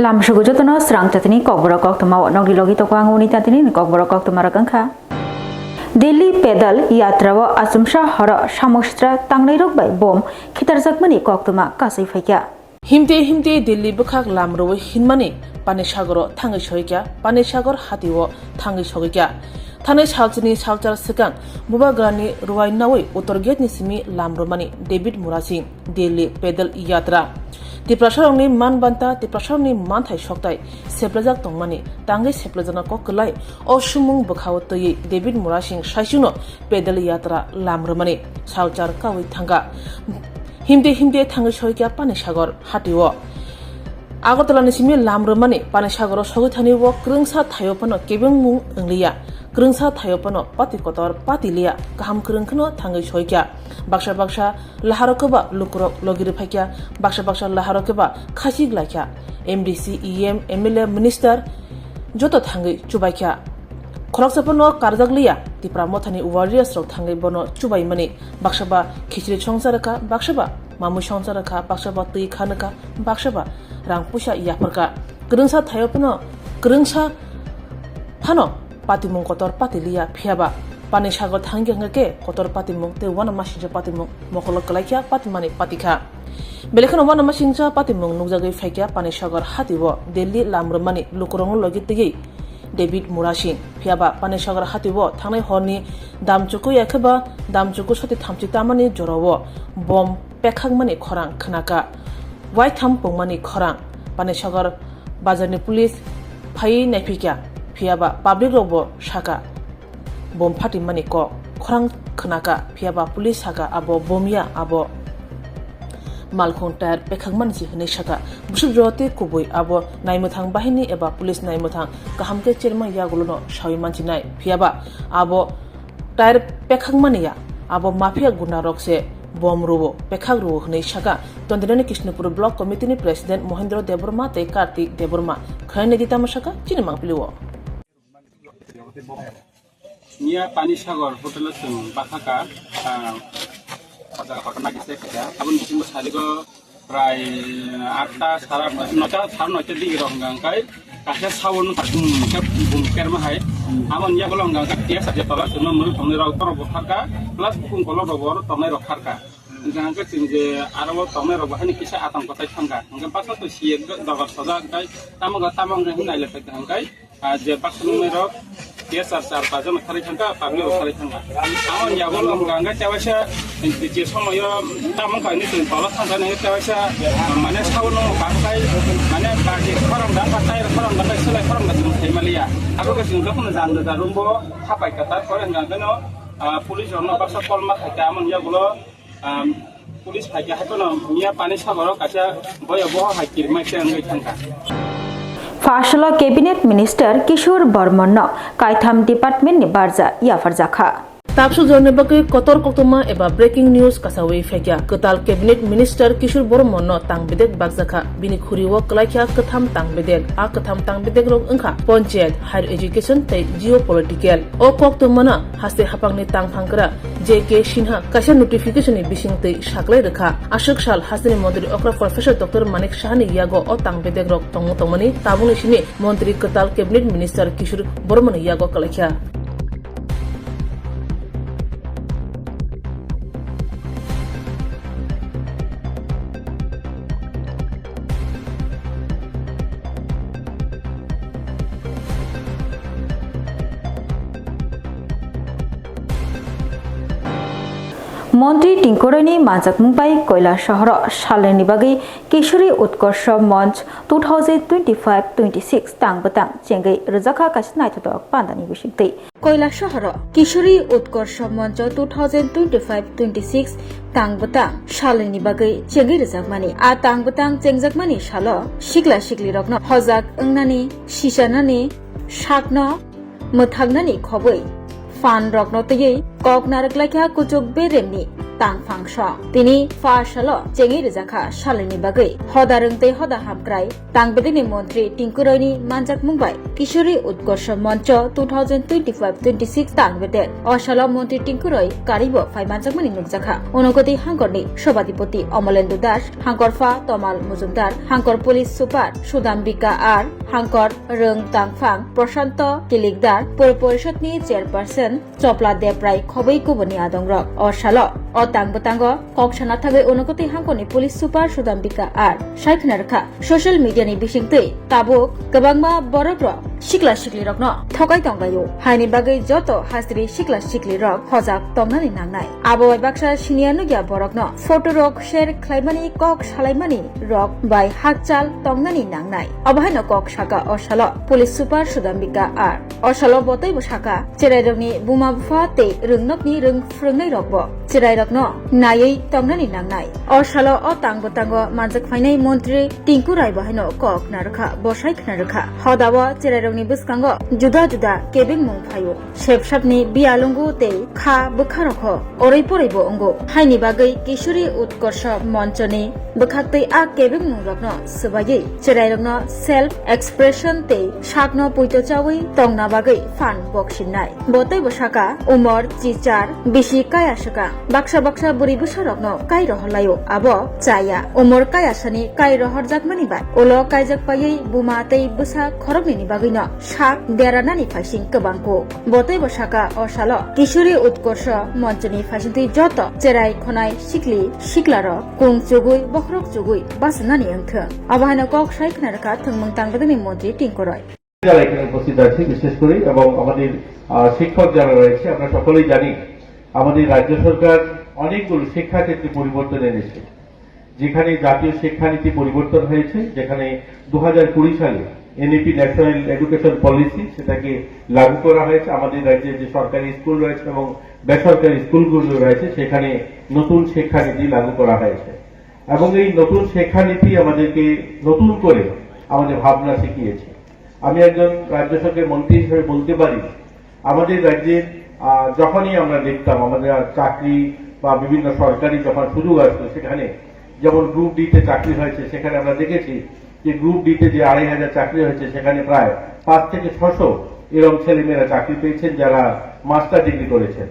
Lamsugu jotono Swrangchati Kokborok Koktwma nogdi logi toko anguni tatini Kokborok Koktwma rakangkha. Delhi pedal yatrawo asumsha horo samokstra tangnai rokbai bom khitarjakmani Koktwma kasai faikya. Himte Delhi bukhak lamrowe hinmani Panisagoro thangai soikya Panisagor hatiwo thangai sogikya. Thane salchini salchar sekang bubagrani ruwai nawai utorget ni simi lamromani David Murasi Delhi pedal yatra. Tiprasarongni manbanta tiprasarongni manthai soktai seplajak tongmani tangai seplajana ko kelai o sumung bukhaw toyi David Murasi saisuno pedal yatra lamromani salchar kawi thanga himte thangai soikya Panisagor hatiwo. Agotolani simi lamromani Panisagoro sogithani wo krungsa thayopano kebengmung engliya krungsa thayopano patikotor patilia kaham krungkhno thangai soikya baksa laharokoba lukurok logiri phakya baksa laharokoba khasig lakya MDC EM MLA minister joto thangai chubaikya khoroksapano karjakliya tipra mothani warriors rok thangai bono chubaimani baksaba khichri songsaraka baksaba mamu songsaraka baksaba tui khanaka baksaba rangpusa yaparka krungsa thayopano krungsa phano patimung kotor patilia phiaba Panisagor thanggengake kotor patimung te wana masingja patimung mokolok kalaikya patimani patikha belekhan wana masingja patimung nukjagai faikya Panisagor hatiwo Delhi lamromani lukurong logi tigi David Murasi phiaba Panisagor hatiwo thangnai horni damchuku yakhaba damchuku soti thamchi tamani jorowo bom pekhangmani khorang khnaka wai tham pongmani khorang Panisagor bazarni police phai naipikya phiaba public robo shaka bom phati mani ko khorang khnaka phiaba police saka abo bomya abo malkhong tar pekhangman ji hne saka busubjote kubui abo naimuthang bahini eba police naimuthang kahamke cherma yagulono shaimanchi nai phiaba abo tar pekhangmania abo mafia guna rokse bom rubo pekhag ru hne saka tondreni krishnapur block committee ni president Mohendra Deborma te Kartik Deborma khaine ditama saka chinimang pliwo Nia Panisagor hotel sung bakaka pada kota kisah kerja. Abang musim besariko prai arta sarap nota sarap nota di ronggang kai kasih sawon kap bungker mahai. Abang nia kalau ronggang dia saja tolak semua menurut tongai rokor bokharka plus bukan kalau rokor tongai rokharka. Jangan ke tinggi arwah tongai rokor ini kisah atang kota tangga. Mungkin pas waktu siang dapat saja kai tamang yang naik lepas kai. Aja pas numerok dia sar paja mathari thangka pabli othari thangka amon yagol amganga chawasa je somoyo tamang kaini tin pala thangka ne chawasa mane sawono bakai mane baje kharam dang batai kharam dang selai kharam dang themalia aku ke sing dokon janda darumbo hapai kata koren gangano police ono baksa kolma khata amon yagolo police phaiya hatono nia Panisagor kasa boyo boho hakir mai ngai thangka Fashala Cabinet Minister Kishore Barmanno Kaitham Department ni barja yafarjakha. Tapsu jorne bagai kotor Koktwma eba breaking news kasawai fekya ketal cabinet minister Kishore Barmanno tangbedek bagjakha bini khuriwo klaikya katham tangbedek rok engkha panchayat higher education tei geopolitical o Koktwma na haste hapangni tangphangkra JK Sinha kaisa notification ni bising tei saklai rekha ashok sal hasani mantri okra professor Dr Manik Sahani yago o tangbedek rok tongmani tabungni sini mantri ketal cabinet minister Kishore Barmanno yago klaikya মন্ত্রী টিঙ্করনি মানজাকমুংপাই কয়লা শহর সালেনি বাগৈ কিশোরী উৎকর্ষ মঞ্চ 2025-26 তাংবতাং চেঙ্গৈ রজাখা কাছে নাইথদক পান্দানি বিশিংতৈ কয়লা শহর কিশোরী উৎকর্ষ মঞ্চ 2025-26 তাংবতাং সালেনি বাগৈ চেঙ্গৈ রজাকমানি আ তাংবতাং চেংজাকমানি সাল সিগলা সিগলি রকন হজাক ওংনানি সিসানানি সাকন মোথাগনানি খবৈ ফান রকনতयै কক নারকলাইখা কুচুক बेरेमनि tangphang sho tini fa shalo chengi rijaka shalini bagai hoda rungte hoda hamkrai tangbedini montri tingkuroni manjak mumbai kishori utkorsho moncho 2025-26 tangbeder oshalo montri tingkuroi karibo phai manjakmani nukjaka onogoti hangkorni সভাধিপতি অমলেন্দু দাস হাঙ্করফা তমাল Majumdar হাঙ্কর police super সুদাম্বিকা আর হাঙ্কর রং তাংফাং প্রশান্ত তিলিকদার পৌর পরিষদনি chairperson চপলা Debrai খবৈ কুবনি আদংরক অশাল অতাংবতাঙ্গ ককসানা থাগে অনুগতি হাঙ্করনি police super সুদাম্বিকা আর সাইখনারখা social মিডিয়ানি বিসিংতৈ তাবুক গোबांमा बरग्र सिक्ला सिक्ली रक न थगाय तंगायो हाइनि बागै जत हास्रि सिक्ला सिक्ली रक हजाक तंगनानि नांनाय आबोय बाक्सा सिनियानो ग्या बरक न फोटो रक शेर खलाइमानि कक सालाइमानि रक बाय हाकचाल तंगनानि नांनाय अबहाय न कक साका अशाल पुलिस सुपार सुदाम्बिका आर अशाल बतै बसाका चेराइरकनि बुमा बुफा ते रोंनकनि रों फ्रोंनाय रकब चेराइरक न नायै तंगनानि नांनाय अशाल अ तांग तांग मानजक फाइनाय मन्त्रि टिंकु राय बहाय न कक नारखा बसाय खनारखा हदावा चेराइरकनि बिस्कांग जुदा जुदा केबिं मुं फायो शेफसाबनि बियालंगु ते खा बोखारख ओरै परैबो अंगो हाइनि बागै किशोरी उत्कर्ष मञ्चनि बोखाक्तै आ केबिं मुं रकन सबायै चेराइरकन सेल्फ एक्सप्रेशन ते साकन पुइतो चावै तंगना बागै फान बक्सिनाय बतै बसाका उमर चिचार बिसि कायासका बाक्सा बाक्सा बुरि बुसरकन काइ रहलायो आबो चाया उमर कायासनि काइ रहर जाकमानि बाय ओलो काइजक पायै बुमा तै बुसा खरगनि बागैन साक देरानानि फाइसिं गोबांको बतै बसाका अशाल किशोरी उत्कर्ष मञ्चनि फाइसिंतै जत चेराइ खनाय सिक्ली सिक्लार कुं चुगुइ बखरक चुगुइ बासनानि अंथों अबहायन कक साइखनारखा थंमं तांगबेदनि मन्त्रि टिंकरय যারা এখানে উপস্থিত আছে বিশেষ করে এবং আমাদের শিক্ষক যারা রয়েছে আমরা সকলেই জানি আমাদের রাজ্য সরকার অনেকগুলো শিক্ষাক্ষেত্রে পরিবর্তন এনেছে যেখানে জাতীয় শিক্ষানীতি পরিবর্তন হয়েছে যেখানে 2020 সালে এনইপি ন্যাশনাল এডুকেশন পলিসি সেটাকে লাগু করা হয়েছে আমাদের রাজ্যে যে সরকারি স্কুল রয়েছে এবং বেসরকারি স্কুলগুলো রয়েছে সেখানে নতুন শিক্ষানীতি লাগু করা হয়েছে এবং এই নতুন শিক্ষানীতি আমাদেরকে নতুন করে আমাদের ভাবনা শিখিয়েছে আমি একজন রাজ্য সরকারের মন্ত্রী হিসেবে বলতে পারি আমাদের রাজ্যের যখনই আমরা দেখতাম আমাদের চাকরি বা বিভিন্ন সরকারি যখন সুযোগ আসতো সেখানে যেমন গ্রুপ ডি তে চাকরি হয়েছে সেখানে আমরা দেখেছি যে গ্রুপ ডি তে যে 2500 চাকরি হয়েছে সেখানে প্রায় 5 থেকে 600 এরকম ছেলেমেয়েরা চাকরি পেয়েছেন যারা মাস্টার ডিগ্রি করেছেন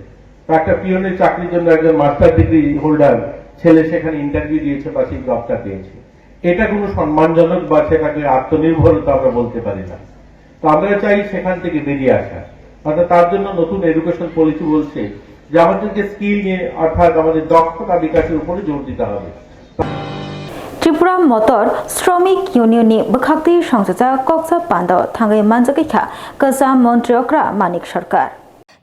একটা পিওনের চাকরির জন্য একজন মাস্টার ডিগ্রি হোল্ডার ছেলে সেখানে ইন্টারভিউ দিয়েছে বা সেই জবটা পেয়েছে এটা কোনো সম্মানজনক বা সেটাকে আত্মনির্ভরতা আমরা বলতে পারি না তো আমরা চাই সেখান থেকে বেরিয়ে আসা অর্থাৎ তার জন্য নতুন এডুকেশন পলিসি বলছে যে আমাদেরকে স্কিল নিয়ে অর্থাৎ আমাদের দক্ষতা বিকাশের উপরে জোর দিতে হবে त्रिपुरा मोटर श्रमिक यूनियन बखाक्ति संसजा कक्सा पांद थांगै मानजकैखा कसा मन्त्रियक्रा मानिक सरकार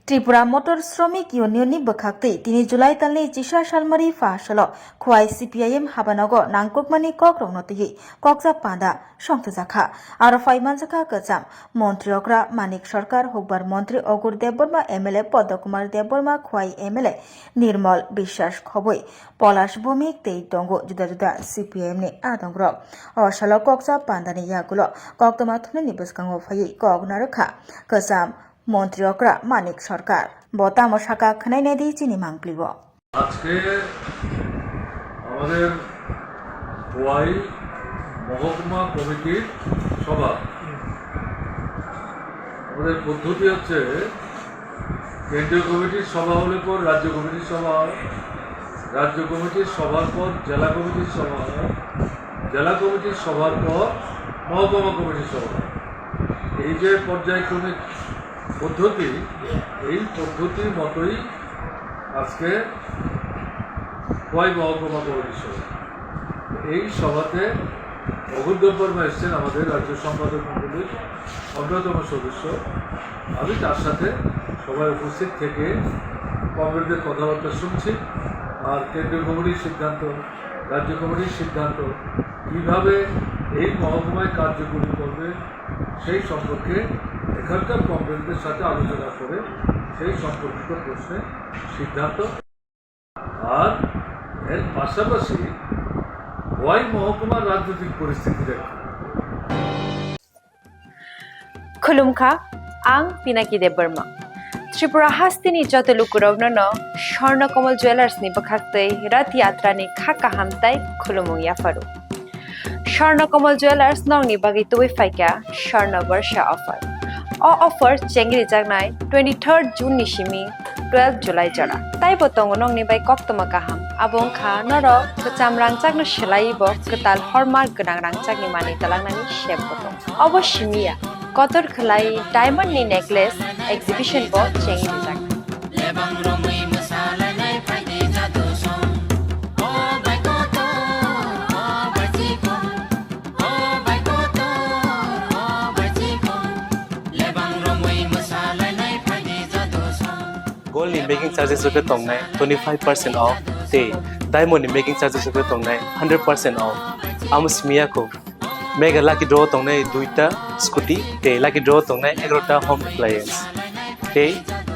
त्रिपुरा मोटर श्रमिक यूनियन बखाक्ति 3 जुलाई तालनि जिसा सालमारि फासल खुवाई सीपीआईएम हाबानगो नांगकमानि कक रंनति कक्सा पांदा संसजाखा आरो फाइ मानजका कसाम मन्त्रियक्रा मानिक सरकार हुकबार मंत्री अगुर देबबर्मा एमएलए पद्मकुमार देबबर्मा खुवाई एमएलए निर्मल বিশ্বাস खबै पलाश भूमिक तेई दंगो जुदा जुदा सीपीआईएम नि आदंग्र अशाल कक्सा पांदानि यागुलो कोक्तमा थुनि बसकांगो फाइ कगनारखा कसाम মন্ত্রিয়করা মানিক সরকার বতাম শাখা খানাই নেদি চিনি মাংলিব আজকে আমাদের খোয়াই মহকুমা কমিটির সভা আমাদের পদ্ধতি হচ্ছে কেন্দ্রীয় কমিটির সভা হলে পর রাজ্য কমিটির সভা হয় রাজ্য কমিটির সভার পর জেলা কমিটির সভা হয় জেলা কমিটির সভার পর মহকুমা কমিটির সভা হয় এই যে পর্যায়ক্রমিক পদ্ধতি এই পদ্ধতির মতোই আজকে খোয়াই মহকুমা কমিটির সভা এই সভাতে অগুর দেববর্মা এসছেন আমাদের রাজ্য সম্পাদক মণ্ডলীর অন্যতম সদস্য আমি তার সাথে সবাই উপস্থিত থেকে কংগ্রেসের কথাবার্তা শুনছি আর কেন্দ্রীয় কমিটির সিদ্ধান্ত রাজ্য কমিটির সিদ্ধান্ত কীভাবে এই মহকুমায় কার্যকরী করবে সেই সম্পর্কে এখানকার কংগ্রেসদের সাথে আলোচনা করে সেই সম্পর্কিত প্রশ্নে সিদ্ধান্ত আর এর পাশাপাশি খোয়াই মহকুমার রাজনৈতিক পরিস্থিতি দেখে खुलुमखा आं Pinaki Debbarma Tripura hastini joto lukurogno no Swarngchati Jewellers ni bakhaktei Rath Yatra ni khaka hamtai khulumung yafaru. Swarngchati Jewellers nong ni bagi tuwi faika Swarna Varsha offer. O offer chengri jagnai 23rd June ni shimi 12 July jara. Tai botong nong ni bai Koktwma kaham. Abong kha noro kecham rangchak no selai bo ketal hallmark genang rangchak ni mani talangnani shep botong. Obo shimiya kotor khlai diamond ni necklace exhibition bo chengi jak. Gold ni making charges ko tong nai 25% off te diamond ni making charges ko tong nai 100% off amus miya ko mega lucky draw tong nai duita scooty te lucky draw tong nai 11ta home appliance te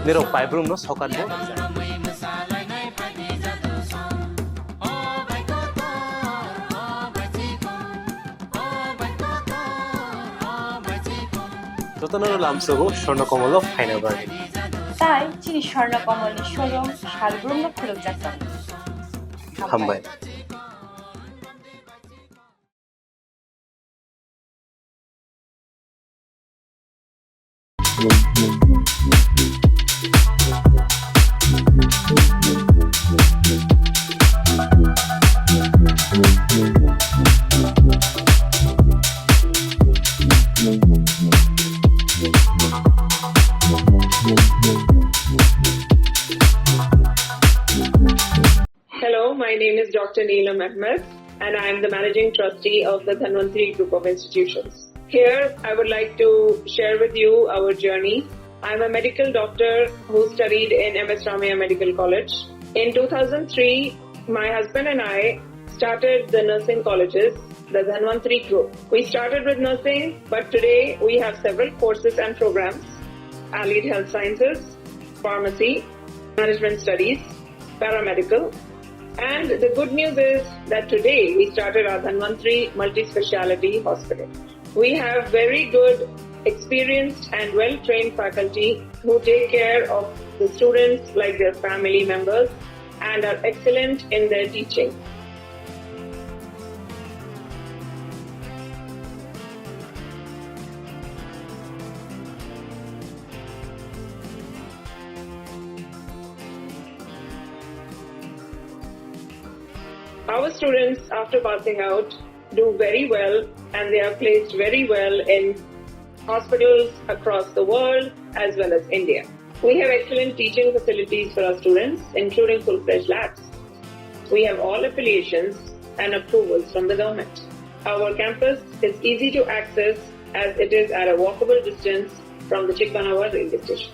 niro pipe room no sokan bo jotono lamso go Swarngchati lo final bagi Tai chini Swarngchati ni showroom shalbrum no khuluk jakam. hambai Hello, my name is Dr. Neelam Ahmed and I am the Managing Trustee of the Dhanwantari Group of Institutions. Here, I would like to share with you our journey. I am a medical doctor who studied in MS Ramaiah Medical College. In 2003, my husband and I started the nursing colleges, the Dhanwantari Group. We started with nursing, but today we have several courses and programs: allied health sciences, pharmacy, management studies, paramedical. And the good news is that today we started our Dhanwantari multi-speciality hospital. We have very good, experienced and well-trained faculty who take care of the students like their family members and are excellent in their teaching. Our students, after passing out, do very well and they are placed very well in hospitals across the world as well as India. We have excellent teaching facilities for our students, including full-fledged labs. We have all affiliations and approvals from the government. Our campus is easy to access as it is at a walkable distance from the Chikpanawar railway station.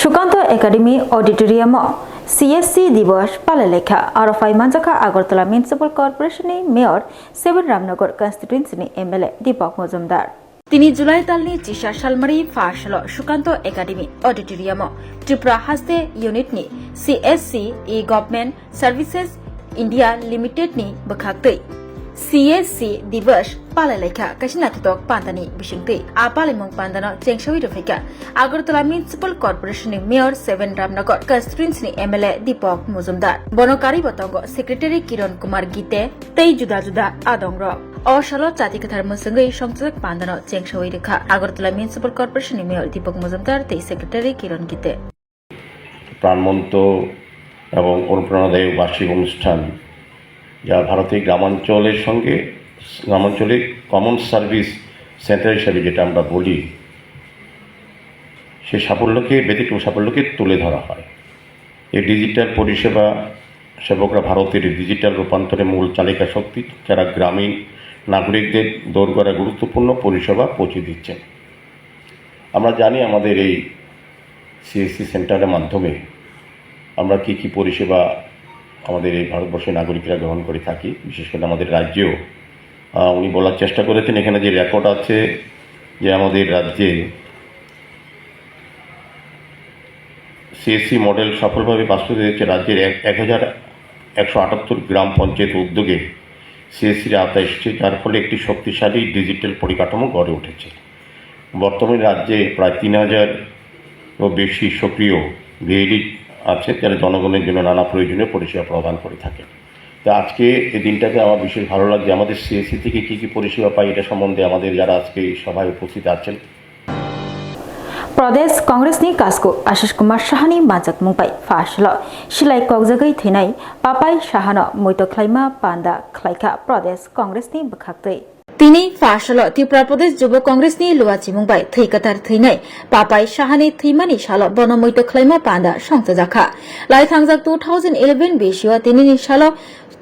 Sukanta academy auditorium CSC দিবস পালালেখা আরফাই মানজাখা Agartala municipal কর্পোরেশনের mayor 7 Ramnagar কনস্টিটুয়েন্সিনি MLA Dipak Majumdar তিনি জুলাই तालनि चिसा सालमारि फासल सुकान्त एकाडेमी ऑडिटोरियम त्रिपुरा हास्ते यूनिटनि CSC e government services India लिमिटेडनि बखाक्तै CSC दिवस पालायलायखा कासिना थटक पान्दानि बिसिंतै आ पालायमंग पान्दानो चेंगसावि रफैका आगरतला म्युनिसिपल कॉर्पोरेशननि मेयर 7 रामनगर कन्स्टिट्युएन्सिनि MLA दीपक मुजुमदार बनकारि बतंग सेक्रेटारि किरण कुमार गीते तै जुदा जुदा आदंग अशलो जाति कथार मुसंगै संसद पान्दानो चेंगसावि रेखा आगरतला म्युनिसिपल कॉर्पोरेशननि मेयर दीपक मुजुमदार तै सेक्रेटारि किरण गीते প্রাণবন্ত এবং অনুপ্রেরণাদায়ক বার্ষিক অনুষ্ঠান যা ভারতের গ্রামাঞ্চলের সঙ্গে গ্রামাঞ্চলে কমন সার্ভিস সেন্টার হিসাবে যেটা আমরা বলি সেই সাফল্যকে ব্যতিক্রম সাফল্যকে তুলে ধরা হয়। এই ডিজিটাল পরিষেবা সেবকরা ভারতের ডিজিটাল রূপান্তরে মূল চালিকা শক্তি, যারা গ্রামীণ নাগরিকদের দোরগোড়া গুরুত্বপূর্ণ পরিষেবা পৌঁছে দিচ্ছেন। আমরা জানি আমাদের এই CSC সেন্টারের মাধ্যমে আমরা কি পরিষেবা আমাদের এই ভারতবর্ষের নাগরিকরা গ্রহণ করে থাকি, বিশেষ করে আমাদের রাজ্যেও উনি বলার চেষ্টা করেছেন। এখানে যে রেকর্ড আছে যে আমাদের রাজ্যে CSC মডেল সফলভাবে বাস্তবায়িত হয়েছে। রাজ্যের 1178 গ্রাম পঞ্চায়েত উদ্যোগে CSCর আওতায় এসেছে, যার ফলে একটি শক্তিশালী ডিজিটাল পরিকাঠামো গড়ে উঠেছে। বর্তমানে রাজ্যে প্রায় 3000-ও বেশি সক্রিয় ভিএডি আছে, যারা জনগণের জন্য নানা প্রয়োজনীয় পরিষেবা প্রদান করে থাকে। তো আজকে এই দিনটাকে আমার বিশেষ ভালো লাগছে। আমাদের CSC থেকে কী পরিষেবা পাই এটা সম্বন্ধে আমাদের যারা আজকে এই সভায় উপস্থিত আছেন। प्रदेश कांग्रेसनि कास्को आशिष कुमार शाहनि माजक मुंबाई फासल सिलाइ कगजगै थैनाय पापाय शाहनो मैतो ख्लाइमा पान्दा ख्लाइखा प्रदेश कांग्रेसनि बखाक्तै तिनी फासल त्रिपुरा प्रदेश युवा कांग्रेसनि लुवाची मुंबाई थैकातार थैनाय पापाय शाहनि थैमानि सालो बन मैतो ख्लाइमा पान्दा संसजाखा लाइथांजाक 2011 बेसिवा तिनी सालो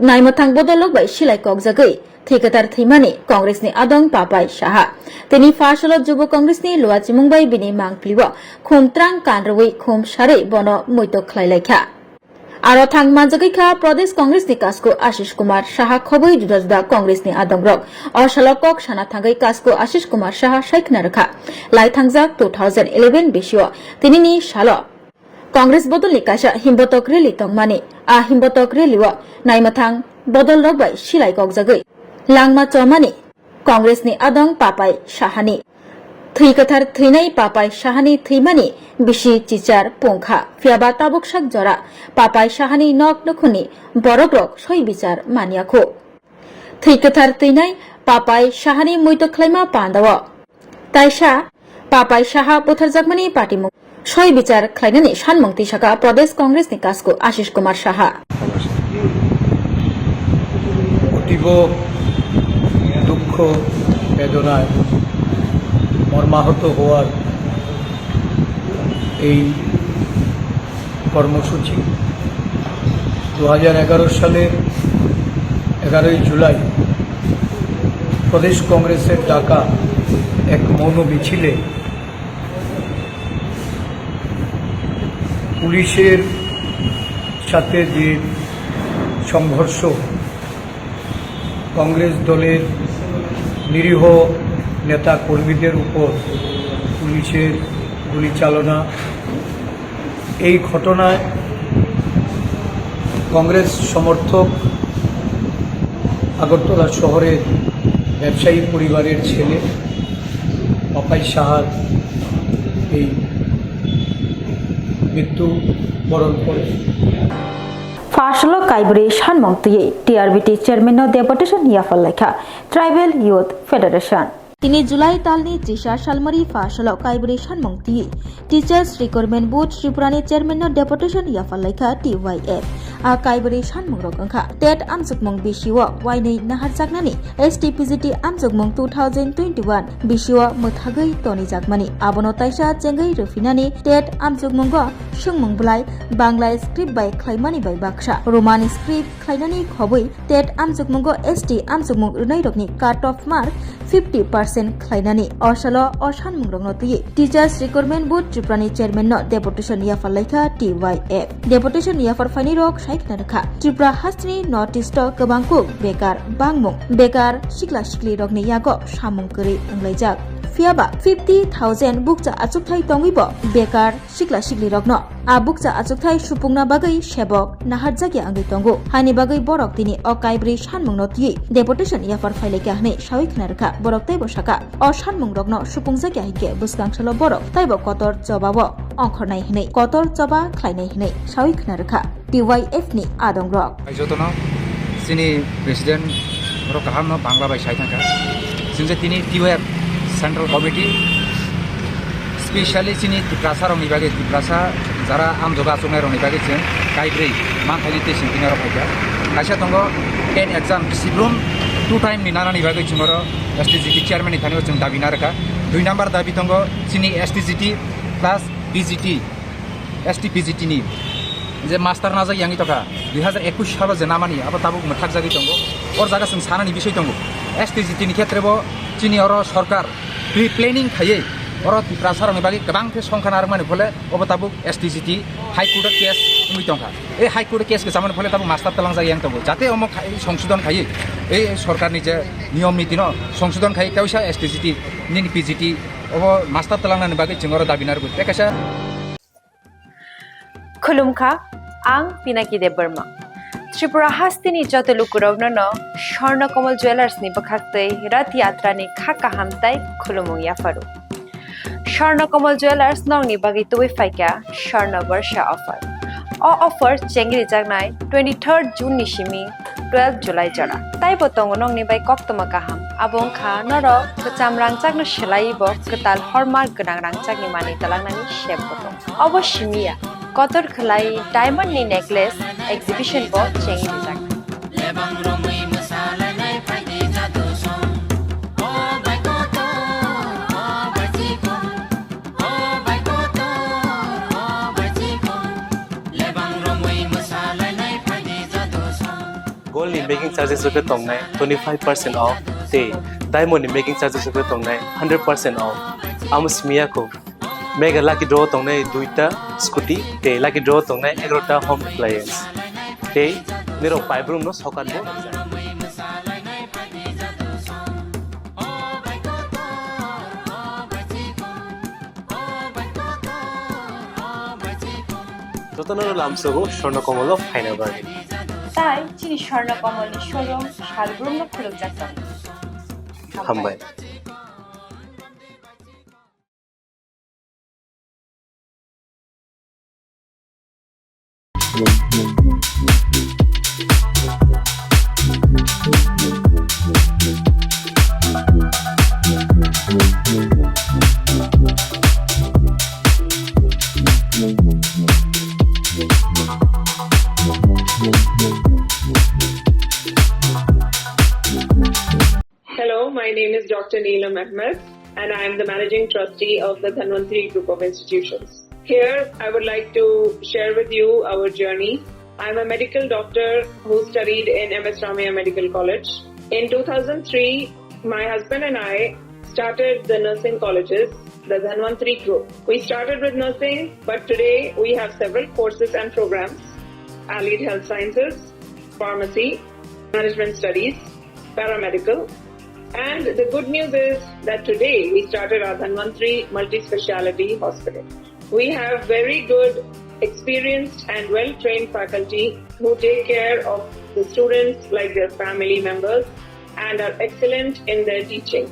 नाइमथां बदलक सिलाइ कगजगै ठेकेदार थैमानि कांग्रेसनि आदं पापाय साहा तेनी फासल युव कांग्रेसनि लुवाची मुंबाई बिनि मांगप्लिव खुमत्रां कानरवै खुम सारै बन मैतो ख्लाइलायखा आरो थां मानजगैखा प्रदेश कांग्रेसनि कास्को आशिष कुमार साहा खबै जुदा जुदा कांग्रेसनि आदंग्रक अशालकक साना थांगै कास्को आशिष कुमार साहा सायखना रखा लाइथांजाक 2011 बेसिव तिनिनि सालो कांग्रेस बदलनि कासा हिम्बतक रेली तंगमानि आ हिम्बतक रेलिव नाइमाथां बदल रगबाय सिलाइ कगजगै लांमा चमानि कांग्रेसनि आदं पापाय साहानि थैकाथार थैनाय पापाय साहानि थैमानि बिसि चिचार पंखा फियाबा ताबुकसाक जरा पापाय साहानि नक नखुनि बरग्रक सय बिचार मानियाखो थैकाथार थैनाय पापाय साहानि मैतो ख्लाइमा पान्दाव ताइसा पापाय साहा बुथारजाकमानि पार्टीमुं सय बिचार ख्लाइनानि सानमंति साका प्रदेश कांग्रेसनि कास्को आशिष कुमार साहा দুঃখ বেদনায় মর্মাহত হওয়ার এই কর্মসূচি 2011 সালের 11ই জুলাই প্রদেশ কংগ্রেসের ডাকা এক মৌন মিছিলে পুলিশের সাথে যে সংঘর্ষ, কংগ্রেস দলের নিরীহ নেতা কর্মীদের উপর পুলিশের গুলিচালনা, এই ঘটনায় কংগ্রেস সমর্থক আগরতলা শহরের ব্যবসায়ী পরিবারের ছেলে পাপাই সাহার এই মৃত্যু বরণ করে। फासल काइबरी सानमंगतुयै TRBT चेयरमैन डेपुटेशन याफालायखा ट्राइबल यूथ फेडरेशन তিনি জুলাই तालनि चिसा सालमारि फासल काइबरी सानमंगतुयै टीचर्स रिक्रुटमेंट बोर्ड त्रिपुरानि चेयरमैन डेपुटेशन याफालायखा TYF आ काइबरी सानमंग रखा टेट आमजुगमंग बिसिव वाइनै नाहारजाकनानि STPGT आमजुगमंग 2021 बिसिव मोथागै तनि जाकमानि आबनो ताइसा चेंगै रफिनानि टेट आमजुगमंग सुंमंग बुलाय बांला स्क्रिप्ट बाय ख्लाइमानि बाय बाक्सा रोमान स्क्रिप्ट ख्लाइनानि खबै टेट आमजुगमंग ST आमजुगमंग रुनाय रकनि काट अफ मार्क 50% ख्लाइनानि अशालो असानमंग रंगनतुयै टीचर्स रिक्रुटमेंट बोर्ड त्रिपुरानि चेयरमैन डेपुटेशन याफालायखा TYF डेपुटेशन याफार फाइनि रक सायखना रखा त्रिपुरा हास्टनि नर्थ ईस्ट गोबांखौ बेकार बांमुं बेकार सिख्ला सिख्लि रकनि यागो सामुं करि अंलायजाक fiaba 50,000 bukcha achukthai tongibo bekar sikla sikli rokno a bukcha achukthai supungna bagai sebok naharjagi angi tongo hani bagai borok tini o kaibri sanmungno ti deputation yafar faileka hne sawi khnarakha borok taibo saka o sanmung rokno supungjagi hike buskangshalo borok taibo kotor jobabo ongkhornai hne kotor joba khlainai hne sawi khnarakha PYF ni adong rok jotono sini president rok kahamno bangla bai sai thangka sinje tini PYF central committee specially sini tiprasa rong nibage tiprasa jara amjoga sungai rong nibage chen kaibrei manthani te sintina rok haja kaisa tongo 10 exam sibrum 2 time ni nana nibage chungoro STGT chairman ni thani chung dabi naraka 2 number dabi tongo sini STGT plus PGT STPGT ni যে master না যাই ইয়াঙ্গি টকা 2021 সালে যে নামানি আবার তাবুক মথাক জাগি দঙ্গ ওর জায়গা जों সানানি বিষয় দঙ্গ এসটিজিটি नि ক্ষেত্রেব চিনি অর সরকার প্রি প্ল্যানিং খাইয়ে অর ত্রিপ্রাসারनि বাকি गोबां সংখ্যা আর মানে ফলে of Tabuk STGT high court case উমি টঙ্কা এই হাইকোর্ট কেস জামান ফলে তাবুক মাস্টার তলাং জাগি ইয়াং দঙ্গ যাতে অম সংশোধন খাইয়ে এই সরকারনি যে নিয়ম নীতি ন সংশোধন খাইয়ে কাউসা এসটিজিটি নিন পিজিটি অব মাস্টার তলাংনানি বাকি जों অর দাবিনার বুঝ কাইসা खुलुमखा आं पिनाकी देव बर्मा त्रिपुरा हास्तिनी जतलुकुरावनो न स्वर्ण कमल ज्वेलर्स नि बखाक्तै रथ यात्रा नि खाका हामताई खुलुमु याफारु स्वर्ण कमल ज्वेलर्स नंगनि बागै तुबै फाइका स्वर्ण वर्ष ऑफर ऑफर चेंगरि जागनाय 23 जून नि सिमी 12 जुलाई जरा ताइ बतंग नंगनि बाय कोक्तमा काहाम आबों खा नर कचाम रांचागनो सेलाइबो कताल हरमार्क गोनां रांचागनि मानि तलांनानि शेप बतंग अवश्यमिया कतर खलाई डायमंड नि नेकलेस एग्जिबिशन बो चेंगि जाग Gold in making charges rupe tongnai 25% off te diamond in making charges rupe tongnai 100% off amusmia ko mega lucky draw tongnai duita scooty te lucky draw tongnai 11ta home appliance te niro pipe room no sokat bo jotono lamsogo shorno komolo final bargain তাই চিনি স্বর্ণ কমল showroom শালগ্রাম খুলুক যাচ্ছেন হামবাই Hello, my name is Dr. Neelam Ahmed, and I am the Managing Trustee of the Dhanwantari Group of Institutions. Here, I would like to share with you our journey. I'm a medical doctor who studied in MS Ramaiah Medical College. In 2003, my husband and I started the nursing colleges, the Dhanwantari Group. We started with nursing, but today we have several courses and programs: allied health sciences, pharmacy, management studies, paramedical. And the good news is that today we started our Dhanwantari multi-speciality hospital. We have very good, experienced and well-trained faculty who take care of the students like their family members and are excellent in their teaching.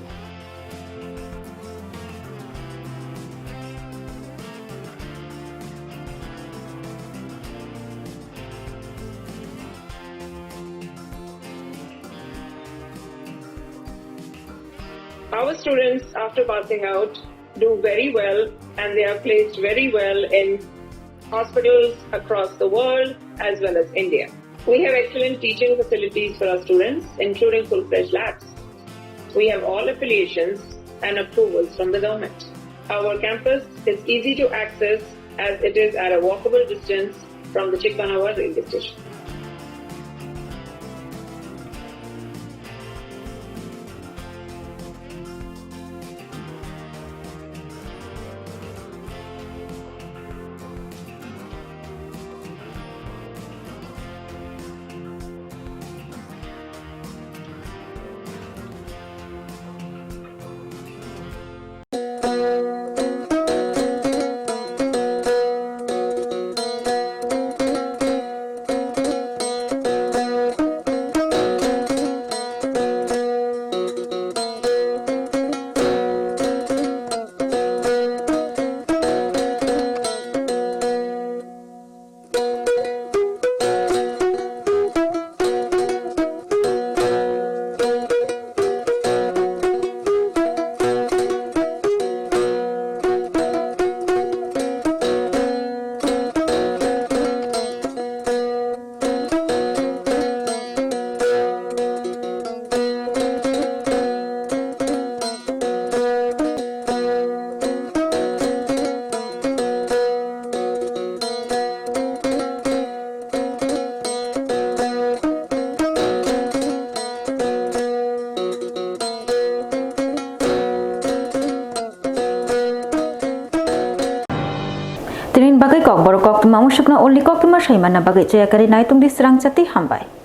Our students, after passing out, do very well, and they are placed very well in hospitals across the world as well as India. We have excellent teaching facilities for our students, including full-fledged labs. We have all affiliations and approvals from the government. Our campus is easy to access as it is at a walkable distance from the Chikpanawar railway station. Kokborok Koktwma musukna only Koktwma saimana bagai jayakari naitung di Swrangchati hambai.